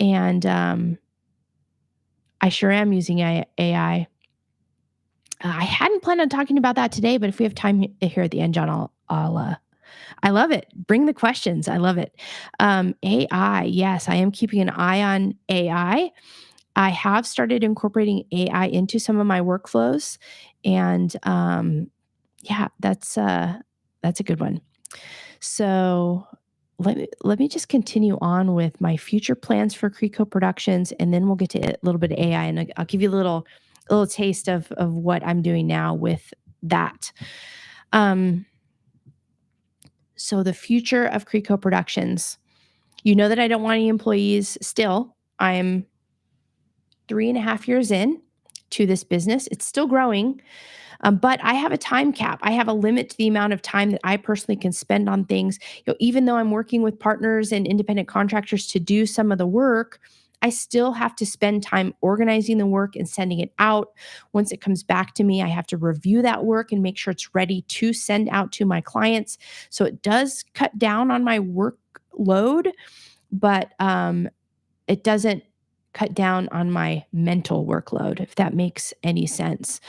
And I sure am using AI. I hadn't planned on talking about that today, but if we have time here at the end, John, I love it. Bring the questions. I love it. AI, yes, I am keeping an eye on AI. I have started incorporating AI into some of my workflows, and yeah, that's a good one. So let me just continue on with my future plans for KRICO Productions, and then we'll get to a little bit of AI, and I'll give you a little taste of what I'm doing now with that. So the future of KRICO Productions. You know that I don't want any employees still. I'm 3.5 years in to this business. It's still growing. But I have a time cap. I have a limit to the amount of time that I personally can spend on things. Even though I'm working with partners and independent contractors to do some of the work, I still have to spend time organizing the work and sending it out. Once it comes back to me, I have to review that work and make sure it's ready to send out to my clients. So it does cut down on my workload, but it doesn't cut down on my mental workload, if that makes any sense.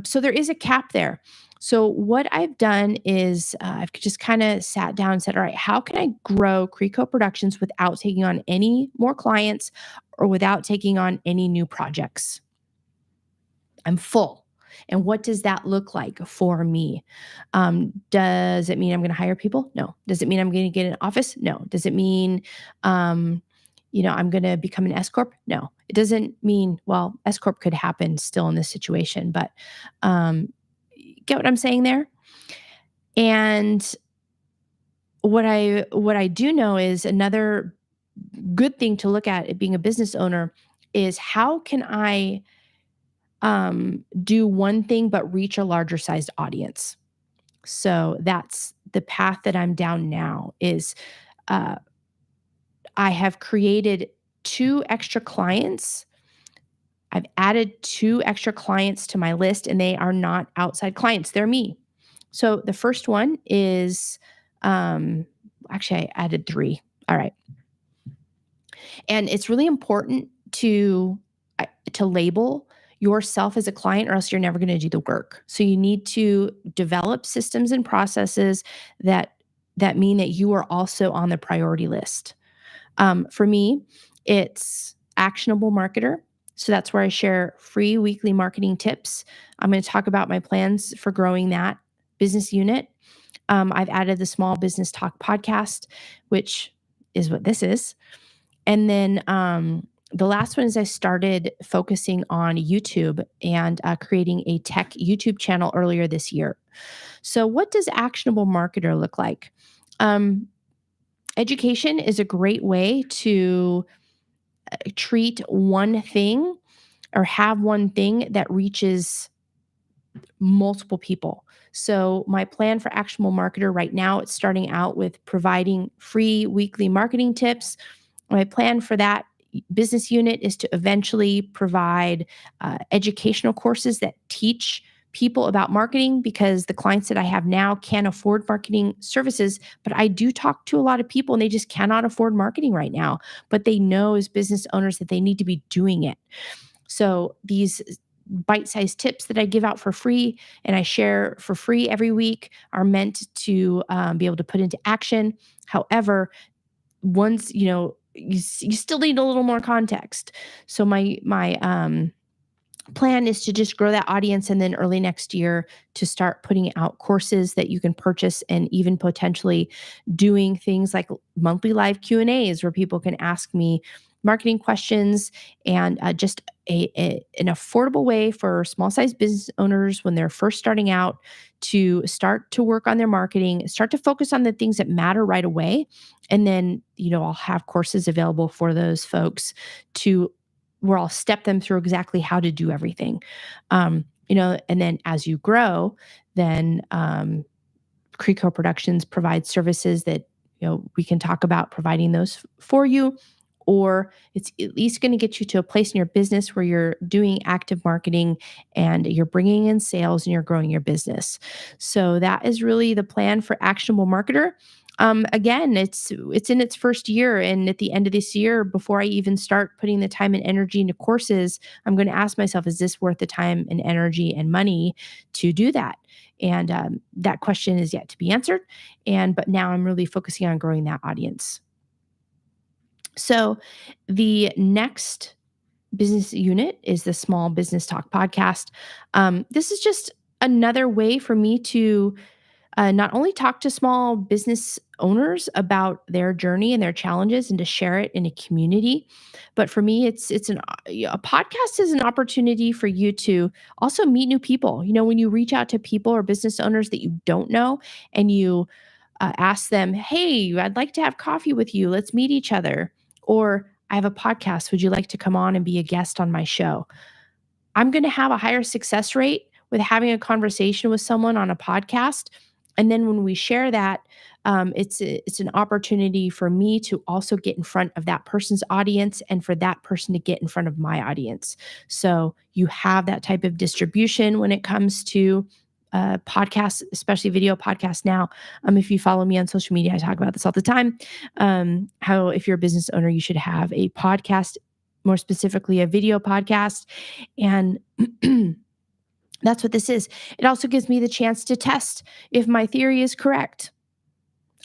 So there is a cap there. So what I've done is I've just kind of sat down and said, all right, how can I grow KRICO Productions without taking on any more clients or without taking on any new projects? I'm full. And what does that look like for me? Does it mean I'm going to hire people? No. Does it mean I'm going to get an office? No. Does it mean, I'm going to become an S corp? No. It doesn't mean, well, S corp could happen still in this situation, but get what I'm saying there? And what I do know is another good thing to look at being a business owner is, how can I do one thing but reach a larger sized audience? So that's the path that I'm down now. Is I have created 2 extra clients. I've added 2 extra clients to my list, and they are not outside clients. They're me. So the first one is, actually, I added 3. All right. And it's really important to label yourself as a client, or else you're never going to do the work. So you need to develop systems and processes that that mean that you are also on the priority list. For me, it's Actionable Marketer. So that's where I share free weekly marketing tips. I'm going to talk about my plans for growing that business unit. I've added the Small Business Talk podcast, which is what this is. And then the last one is I started focusing on YouTube and creating a tech YouTube channel earlier this year. So, what does Actionable Marketer look like? Education is a great way to treat one thing or have one thing that reaches multiple people. So my plan for Actionable Marketer right now, it's starting out with providing free weekly marketing tips. My plan for that business unit is to eventually provide educational courses that teach people about marketing, because the clients that I have now can't afford marketing services, but I do talk to a lot of people and they just cannot afford marketing right now, but they know as business owners that they need to be doing it. So these bite-sized tips that I give out for free and I share for free every week are meant to be able to put into action. However, once you still need a little more context. So my plan is to just grow that audience, and then early next year to start putting out courses that you can purchase, and even potentially doing things like monthly live Q&As where people can ask me marketing questions, and just an affordable way for small size business owners when they're first starting out to start to work on their marketing, start to focus on the things that matter right away. And then, I'll have courses available for those folks to where I'll step them through exactly how to do everything. And then as you grow, then KRICO Productions provides services that we can talk about providing those for you, or it's at least going to get you to a place in your business where you're doing active marketing and you're bringing in sales and you're growing your business. So that is really the plan for Actionable Marketer. Again, it's in its first year, and at the end of this year, before I even start putting the time and energy into courses, I'm going to ask myself, is this worth the time and energy and money to do that? And that question is yet to be answered. But now I'm really focusing on growing that audience. So the next business unit is the Small Business Talk podcast. This is just another way for me to not only talk to small business owners about their journey and their challenges and to share it in a community, but for me, a podcast is an opportunity for you to also meet new people. When you reach out to people or business owners that you don't know, and you ask them, "Hey, I'd like to have coffee with you. Let's meet each other." Or, "I have a podcast. Would you like to come on and be a guest on my show?" I'm going to have a higher success rate with having a conversation with someone on a podcast. And then when we share that, it's an opportunity for me to also get in front of that person's audience, and for that person to get in front of my audience. So you have that type of distribution when it comes to podcasts, especially video podcasts now. If you follow me on social media, I talk about this all the time. How if you're a business owner, you should have a podcast, more specifically a video podcast. And that's what this is. It also gives me the chance to test if my theory is correct.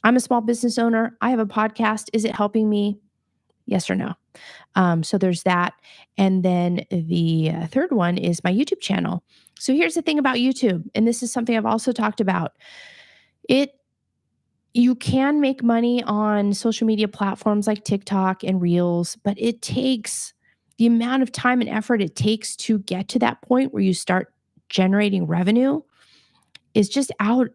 I'm a small business owner. I have a podcast. Is it helping me? Yes or no? So there's that. And then the third one is my YouTube channel. So here's the thing about YouTube, and this is something I've also talked about. You can make money on social media platforms like TikTok and Reels, but it takes the amount of time and effort it takes to get to that point where you start generating revenue is just out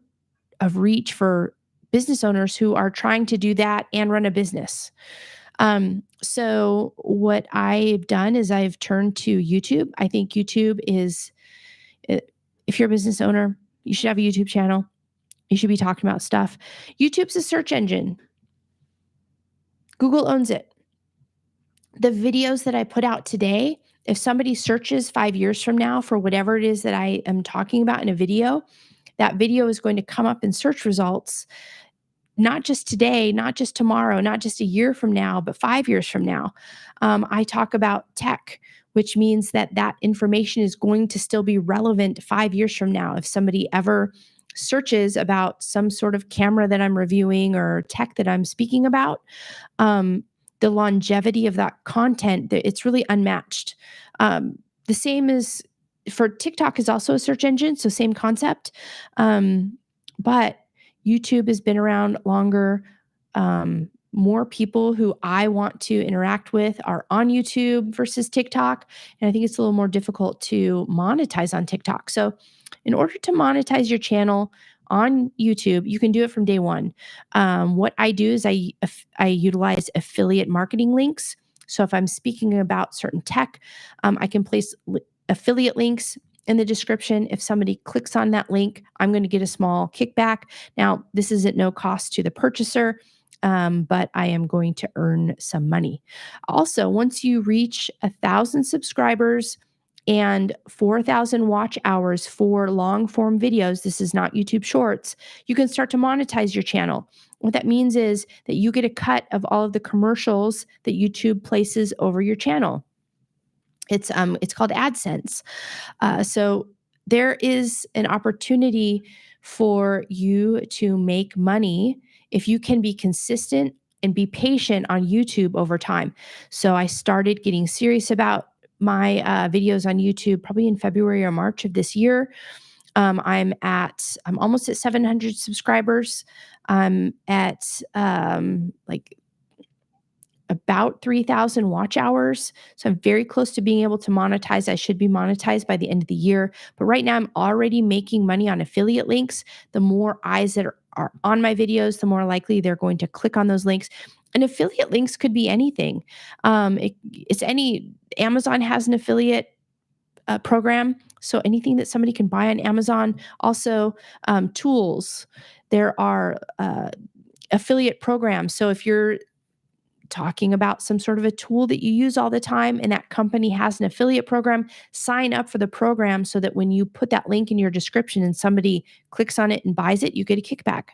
of reach for business owners who are trying to do that and run a business. So what I've done is I've turned to YouTube. I think YouTube is, if you're a business owner, you should have a YouTube channel. You should be talking about stuff. YouTube's a search engine. Google owns it. The videos that I put out today, if somebody searches 5 years from now for whatever it is that I am talking about in a video, that video is going to come up in search results, not just today, not just tomorrow, not just a year from now, but 5 years from now. I talk about tech, which means that information is going to still be relevant 5 years from now. If somebody ever searches about some sort of camera that I'm reviewing or tech that I'm speaking about, um, the longevity of that content, it's really unmatched. The same is for TikTok is also a search engine, so same concept. But YouTube has been around longer. More people who I want to interact with are on YouTube versus TikTok. And I think it's a little more difficult to monetize on TikTok. So, in order to monetize your channel on YouTube, you can do it from day one. What I do is I utilize affiliate marketing links. So if I'm speaking about certain tech, I can place affiliate links in the description. If somebody clicks on that link, I'm going to get a small kickback. Now, this is at no cost to the purchaser, but I am going to earn some money. Also, once you reach 1,000 subscribers and 4,000 watch hours for long form videos, this is not YouTube Shorts, you can start to monetize your channel. What that means is that you get a cut of all of the commercials that YouTube places over your channel. It's called AdSense. So there is an opportunity for you to make money if you can be consistent and be patient on YouTube over time. So I started getting serious about my videos on YouTube probably in February or March of this year. I'm almost at 700 subscribers. I'm at like about 3,000 watch hours. So I'm very close to being able to monetize. I should be monetized by the end of the year. But right now, I'm already making money on affiliate links. The more eyes that are on my videos, the more likely they're going to click on those links. And affiliate links could be anything. It's any, Amazon has an affiliate program. So anything that somebody can buy on Amazon. Also, tools. There are affiliate programs. So if you're talking about some sort of a tool that you use all the time and that company has an affiliate program, sign up for the program so that when you put that link in your description and somebody clicks on it and buys it, you get a kickback.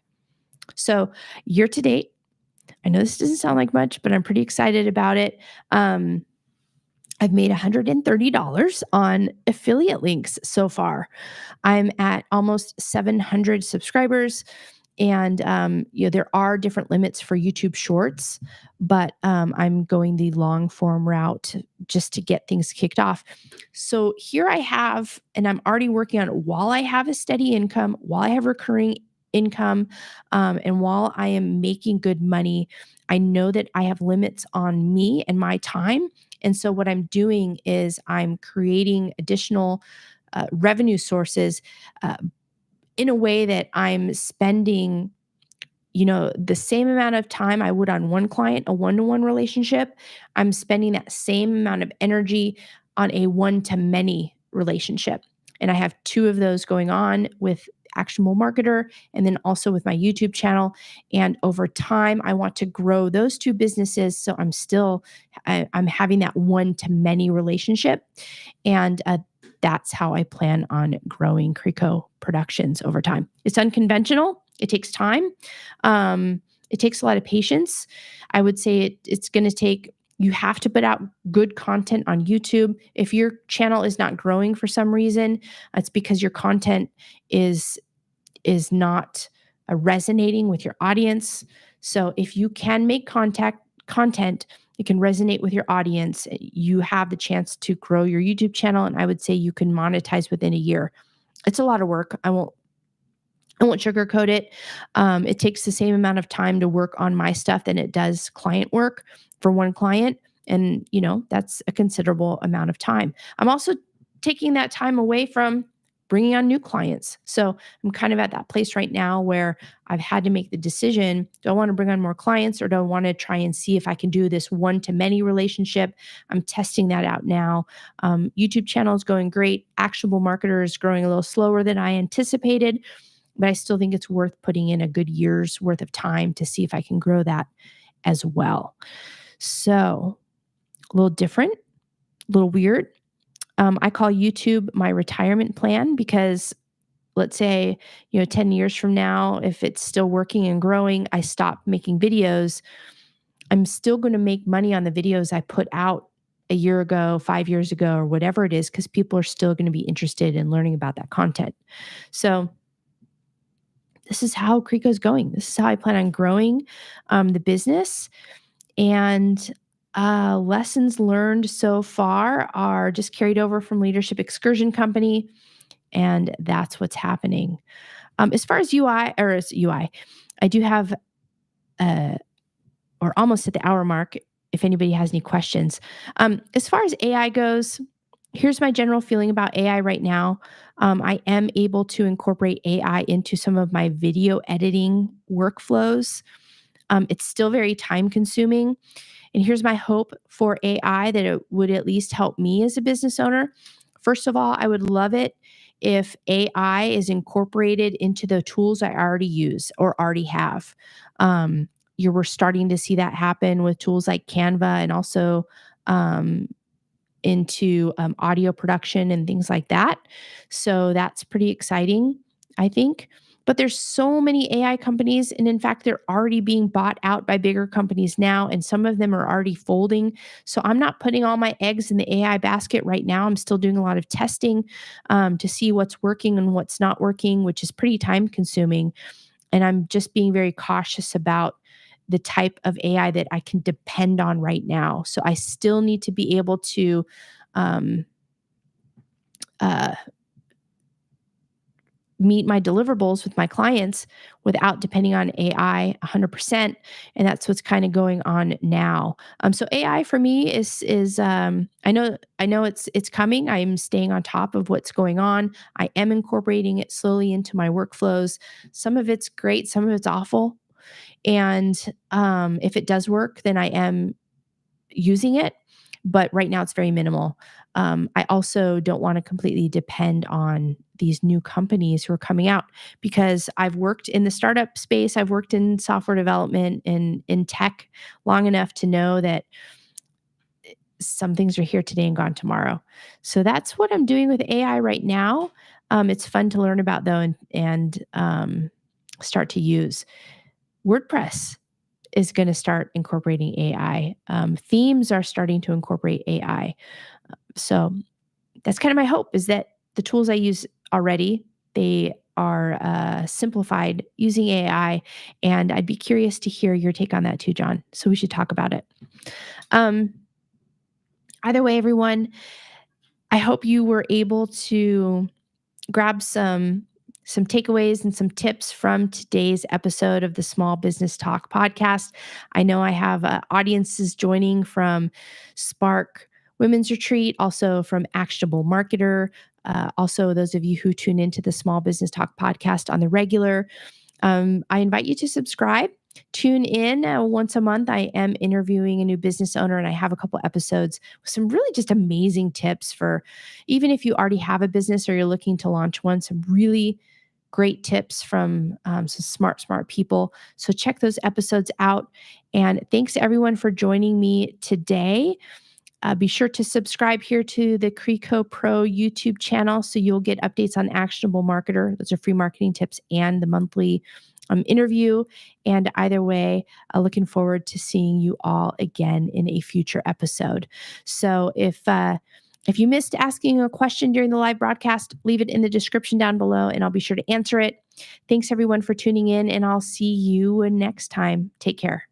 So, year to date, I know this doesn't sound like much, but I'm pretty excited about it. I've made $130 on affiliate links so far. I'm at almost 700 subscribers. And there are different limits for YouTube Shorts, but I'm going the long form route just to get things kicked off. So here I have, and I'm already working on it while I have a steady income, while I have recurring income, and while I am making good money. I know that I have limits on me and my time. And so what I'm doing is I'm creating additional revenue sources uh, in a way that I'm spending, the same amount of time I would on one client, a one-to-one relationship, I'm spending that same amount of energy on a one-to-many relationship. And I have two of those going on with Actionable Marketer and then also with my YouTube channel. And over time, I want to grow those two businesses. So I'm having that one-to-many relationship. And that's how I plan on growing KRICO Productions over time. It's unconventional. It takes time. It takes a lot of patience. I would say it's going to take, you have to put out good content on YouTube. If your channel is not growing for some reason, it's because your content is not resonating with your audience. So if you can make content, it can resonate with your audience, you have the chance to grow your YouTube channel. And I would say you can monetize within a year. It's a lot of work. I won't sugarcoat it. It takes the same amount of time to work on my stuff than it does client work for one client. And, that's a considerable amount of time. I'm also taking that time away from bringing on new clients. So I'm kind of at that place right now where I've had to make the decision, do I want to bring on more clients or do I want to try and see if I can do this one-to-many relationship? I'm testing that out now. YouTube channel is going great. Actionable Marketer is growing a little slower than I anticipated, but I still think it's worth putting in a good year's worth of time to see if I can grow that as well. So a little different, a little weird. I call YouTube my retirement plan because let's say, 10 years from now, if it's still working and growing, I stop making videos. I'm still going to make money on the videos I put out a year ago, 5 years ago, or whatever it is, because people are still going to be interested in learning about that content. So this is how KRICO is going. This is how I plan on growing the business. And lessons learned so far are just carried over from Leadership Excursion Company, and that's what's happening. As far as UI, I do have, or almost at the hour mark, if anybody has any questions. As far as AI goes, here's my general feeling about AI right now. I am able to incorporate AI into some of my video editing workflows. It's still very time consuming. And here's my hope for AI that it would at least help me as a business owner. First of all, I would love it if AI is incorporated into the tools I already use or already have. We're starting to see that happen with tools like Canva, and also um, into audio production and things like that. So that's pretty exciting, I think. But there's so many AI companies, and in fact, they're already being bought out by bigger companies now, and some of them are already folding. So I'm not putting all my eggs in the AI basket right now. I'm still doing a lot of testing to see what's working and what's not working, which is pretty time consuming. And I'm just being very cautious about the type of AI that I can depend on right now. So I still need to be able to um, uh, meet my deliverables with my clients without depending on AI 100%. And that's what's kind of going on now. So AI for me is I know it's coming. I'm staying on top of what's going on. I am incorporating it slowly into my workflows. Some of it's great, some of it's awful. And if it does work, then I am using it. But right now, it's very minimal. I also don't want to completely depend on these new companies who are coming out, because I've worked in the startup space, I've worked in software development and in tech long enough to know that some things are here today and gone tomorrow. So that's what I'm doing with AI right now. It's fun to learn about, though, and start to use. WordPress is going to start incorporating AI. Themes are starting to incorporate AI. So that's kind of my hope, is that the tools I use already, they are simplified using AI. And I'd be curious to hear your take on that too, John. So we should talk about it. Um, Either way, everyone, I hope you were able to grab some takeaways and some tips from today's episode of the Small Business Talk podcast. I know I have audiences joining from Spark Women's Retreat, also from Actionable Marketer, also those of you who tune into the Small Business Talk podcast on the regular. I invite you to subscribe. Tune in once a month. I am interviewing a new business owner, and I have a couple episodes with some really just amazing tips for even if you already have a business or you're looking to launch one, some really great tips from some smart people. So check those episodes out. And thanks everyone for joining me today. Be sure to subscribe here to the KRICO Pro YouTube channel so you'll get updates on Actionable Marketer. Those are free marketing tips and the monthly interview. And either way, looking forward to seeing you all again in a future episode. So if you missed asking a question during the live broadcast, leave it in the description down below and I'll be sure to answer it. Thanks everyone for tuning in, and I'll see you next time. Take care.